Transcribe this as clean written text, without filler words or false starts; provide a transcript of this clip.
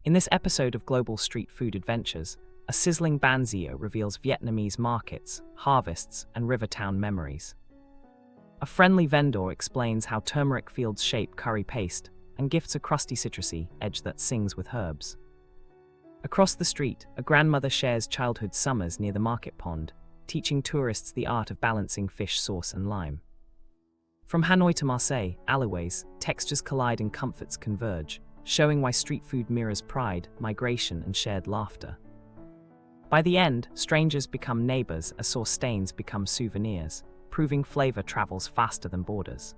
In this episode of Global Street Food Adventures, a sizzling banzio reveals Vietnamese markets, harvests, and rivertown memories. A friendly vendor explains how turmeric fields shape curry paste and gifts a crusty citrusy edge that sings with herbs. Across the street, a grandmother shares childhood summers near the market pond, teaching tourists the art of balancing fish sauce and lime. From Hanoi to Marseille, alleyways, textures collide and comforts converge, showing why street food mirrors pride, migration, and shared laughter. By the end, strangers become neighbors as sauce stains become souvenirs, proving flavor travels faster than borders.